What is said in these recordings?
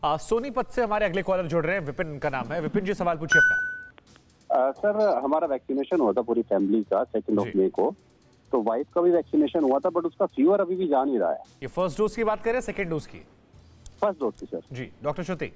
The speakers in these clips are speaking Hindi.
सोनीपत से हमारे अगले कॉलर जुड़ रहे हैं, विपिन का नाम है। विपिन जी, सवाल पूछिए अपना। सर, हमारा वैक्सीनेशन हुआ था पूरी फैमिली का 2 मई को, तो वाइफ का भी वैक्सीनेशन हुआ था, बट उसका फीवर अभी भी जा नहीं रहा है। ये फर्स्ट डोज की बात करें, सेकंड डोज की? फर्स्ट डोज की सर। जी, डॉक्टर श्रुति।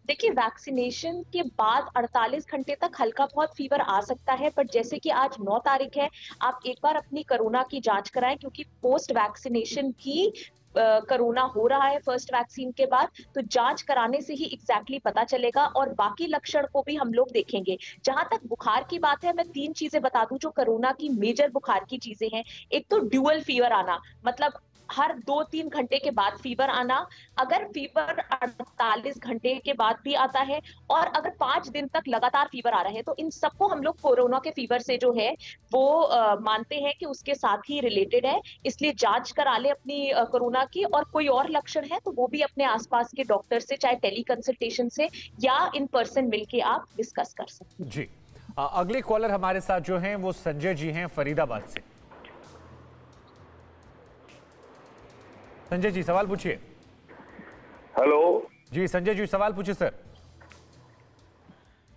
देखिए, वैक्सीनेशन के बाद 48 घंटे तक हल्का बहुत फीवर आ सकता है, बट जैसे कि आज 9 तारीख है, आप एक बार अपनी कोरोना की जांच कराएं, क्योंकि पोस्ट वैक्सीनेशन की कोरोना हो रहा है फर्स्ट वैक्सीन के बाद, तो जांच कराने से ही एग्जैक्टली पता चलेगा और बाकी लक्षण को भी हम लोग देखेंगे। जहां तक बुखार की बात है, मैं 3 चीजें बता दूं जो कोरोना की मेजर बुखार की चीजें हैं। एक तो ड्यूअल फीवर आना, मतलब हर 2-3 घंटे के बाद फीवर आना, अगर फीवर 48 घंटे के बाद भी आता है और अगर 5 दिन तक लगातार फीवर आ रहा है, तो इन सबको हम लोग कोरोना के फीवर से जो है वो मानते हैं कि उसके साथ ही रिलेटेड है। इसलिए जांच करा ले अपनी कोरोना की, और कोई और लक्षण है तो वो भी अपने आसपास के डॉक्टर से, चाहे टेली कंसल्टेशन से या इन पर्सन मिलके आप डिस्कस कर सकते हैं। जी, अगले कॉलर हमारे साथ जो हैं वो संजय जी हैं फरीदाबाद से। संजय जी, सवाल पूछिए। हेलो जी संजय जी, सवाल पूछिए सर।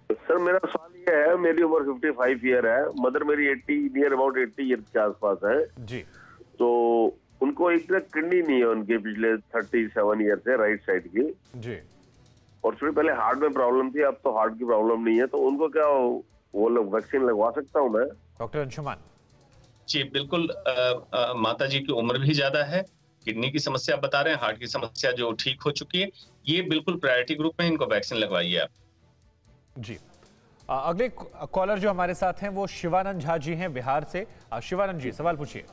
सर, मेरा सवाल ये है, मेरी उम्र 55 ईयर है, मदर मेरी 80 नियर अबाउट 80 ईयर के आसपास है जी। तो उनको एक तरह किडनी नहीं है उनके पिछले 37 ईयर से, राइट साइड की जी। और थोड़ी पहले हार्ट में प्रॉब्लम थी, अब तो हार्ट की प्रॉब्लम नहीं है, तो उनको क्या वो लोग वैक्सीन लगवा सकता हूँ मैं? डॉक्टर अंशुमान जी बिल्कुल। माता जी की उम्र भी ज्यादा है, किडनी की समस्या आप बता रहे हैं, हार्ट की समस्या जो ठीक हो चुकी है, ये बिल्कुल प्रायोरिटी ग्रुप में इनको वैक्सीन लगवाइए आप। जी, अगले कॉलर जो हमारे साथ हैं वो शिवानंद झा जी हैं बिहार से। शिवानंद जी, सवाल पूछिए।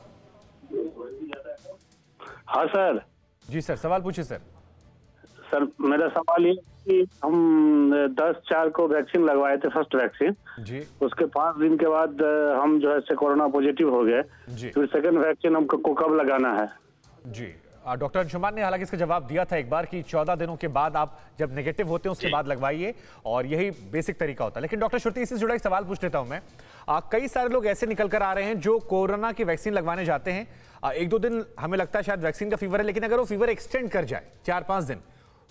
हाँ सर। जी सर, सवाल पूछिए सर। सर, मेरा सवाल ये कि हम 10/4 को वैक्सीन लगवाए थे, फर्स्ट वैक्सीन जी। उसके 5 दिन के बाद हम जो है कोरोना पॉजिटिव हो गए जी। फिर सेकंड वैक्सीन हमको कब लगाना है? जी, डॉक्टर अंशुमान ने हालांकि इसका जवाब दिया था एक बार कि 14 दिनों के बाद आप जब नेगेटिव होते हैं उसके बाद लगवाइए, और यही बेसिक तरीका होता है। लेकिन डॉक्टर श्रुति, इससे जुड़ा एक सवाल पूछ लेता हूं मैं। कई सारे लोग ऐसे निकल कर आ रहे हैं जो कोरोना की वैक्सीन लगवाने जाते हैं, 1-2 दिन हमें लगता है शायद वैक्सीन का फीवर है, लेकिन अगर वो फीवर एक्सटेंड कर जाए 4-5 दिन,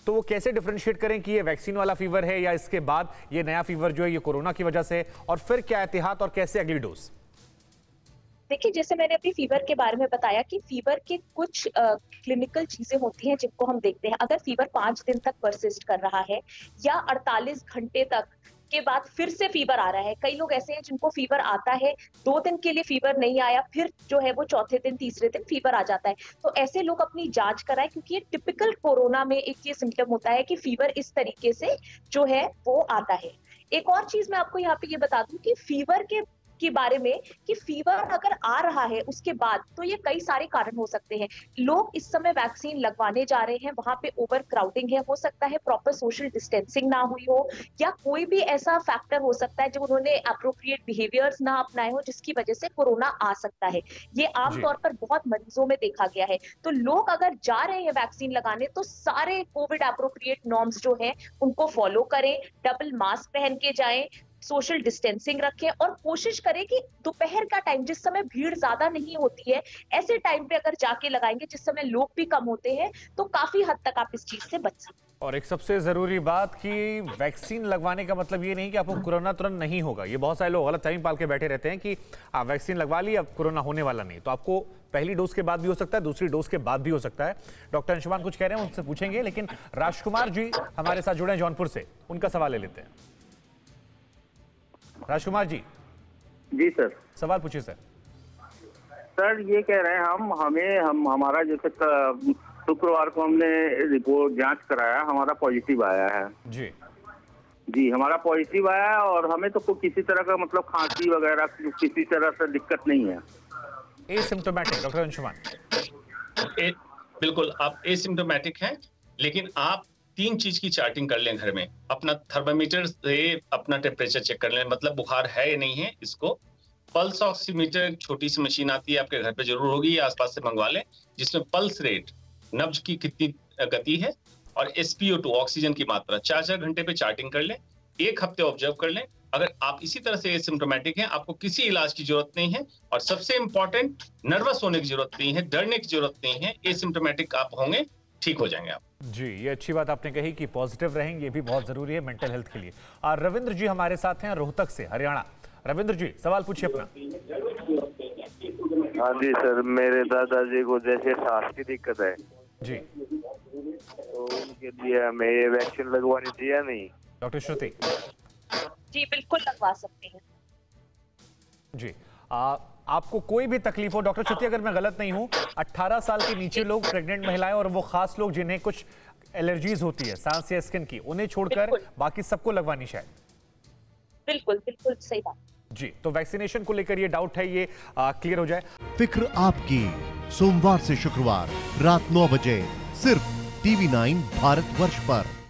तो वो कैसे डिफरेंशिएट करें कि ये वैक्सीन वाला फीवर है या इसके बाद ये नया फीवर जो है ये कोरोना की वजह से, और फिर क्या एहतियात और कैसे अगली डोज? देखिए, जैसे मैंने अभी फीवर के बारे में बताया कि फीवर के कुछ क्लिनिकल चीजें होती हैं जिनको हम देखते हैं। अगर फीवर 5 दिन तक परसिस्ट कर रहा है या 48 घंटे तक के बाद फिर से फीवर आ रहा है, कई लोग ऐसे हैं जिनको फीवर आता है, 2 दिन के लिए फीवर नहीं आया, फिर जो है वो चौथे दिन तीसरे दिन फीवर आ जाता है, तो ऐसे लोग अपनी जांच कराएं, क्योंकि ये टिपिकल कोरोना में एक ये सिम्टम होता है कि फीवर इस तरीके से जो है वो आता है। एक और चीज मैं आपको यहाँ पे ये बता दूं कि फीवर के बारे में कि फीवर अगर आ रहा है उसके बाद, तो ये कई सारे कारण हो सकते हैं। लोग इस समय वैक्सीन लगवाने जा रहे हैं, वहां पे ओवर क्राउडिंग है, हो सकता है प्रॉपर सोशल डिस्टेंसिंग ना हुई हो, या कोई भी ऐसा फैक्टर हो सकता है जो उन्होंने अप्रोप्रिएट बिहेवियर्स ना अपनाए हो, जिसकी वजह से कोरोना आ सकता है। ये आमतौर पर बहुत मरीजों में देखा गया है। तो लोग अगर जा रहे हैं वैक्सीन लगाने, तो सारे कोविड अप्रोप्रिएट नॉर्म्स जो हैं उनको फॉलो करें, डबल मास्क पहन के जाएं, सोशल डिस्टेंसिंग रखें, और कोशिश करें कि दोपहर का टाइम, जिस समय भीड़ ज्यादा नहीं होती है, ऐसे टाइम पे अगर जाके लगाएंगे जिस समय लोग भी कम होते हैं, तो काफी हद तक आप इस चीज से बच सकते हैं। और एक सबसे जरूरी बात कि वैक्सीन लगवाने का मतलब ये नहीं कि आपको कोरोना तुरंत नहीं होगा। ये बहुत सारे लोग गलत फहमी पाल के बैठे रहते हैं कि आप वैक्सीन लगवा ली, अब कोरोना होने वाला नहीं। तो आपको पहली डोज के बाद भी हो सकता है, दूसरी डोज के बाद भी हो सकता है। डॉक्टर अंशुमान कुछ कह रहे हैं, उनसे पूछेंगे, लेकिन राजकुमार जी हमारे साथ जुड़े हैं जौनपुर से, उनका सवाल ले लेते हैं। राजकुमार जी। जी सर। सवाल पूछिए सर। सर, ये कह रहे हैं हमारा जैसे शुक्रवार को हमने रिपोर्ट जांच कराया, हमारा पॉजिटिव आया है। जी जी, हमारा पॉजिटिव आया है और हमें तो किसी तरह का मतलब खांसी वगैरह किसी तरह से दिक्कत नहीं है। Asymptomatic doctor Anshuman? बिल्कुल, आप एसिम्प्टोमेटिक हैं, लेकिन आप 3 चीज की चार्टिंग कर लें घर में। अपना थर्मामीटर से अपना टेम्परेचर चेक कर लें, मतलब बुखार है या नहीं है इसको। पल्स ऑक्सीमीटर, छोटी सी मशीन आती है, आपके घर पे जरूर होगी या आसपास से मंगवा लें, जिसमें पल्स रेट, नब्ज की कितनी गति है, और SpO2 ऑक्सीजन की मात्रा 4-4 घंटे पे चार्टिंग कर लें। 1 हफ्ते ऑब्जर्व कर लें। अगर आप इसी तरह से एसिम्प्टोमेटिक हैं, आपको किसी इलाज की जरूरत नहीं है, और सबसे इंपॉर्टेंट, नर्वस होने की जरूरत नहीं है, डरने की जरूरत नहीं है। एसिम्प्टोमेटिक आप होंगे ठीक हो जाएंगे आप। जी, ये अच्छी बात आपने कही कि पॉजिटिव रहेंगे, ये भी बहुत जरूरी है मेंटल हेल्थ के लिए। रविंद्र जी हमारे साथ हैं रोहतक से, हरियाणा। रविंद्र जी सवाल पूछिए अपना। हाँ जी सर, मेरे दादाजी को जैसे सांस की दिक्कत है जी, तो उनके लिए हमें ये वैक्सीन लगवानी चाहिए या नहीं? डॉक्टर श्रुति। जी बिल्कुल लगवा सकते हैं। जी, आपको कोई भी तकलीफ हो, डॉक्टर श्रुति अगर मैं गलत नहीं हूं, 18 साल के नीचे लोग, प्रेग्नेंट महिलाएं और वो खास लोग जिन्हें कुछ एलर्जीज होती है सांस या स्किन की, उन्हें छोड़कर बाकी सबको लगवानी शायद। बिल्कुल बिल्कुल सही बात। जी, तो वैक्सीनेशन को लेकर ये डाउट है, ये क्लियर हो जाए। फिक्र आपकी, सोमवार से शुक्रवार रात 9 बजे सिर्फ TV9 भारतवर्ष पर।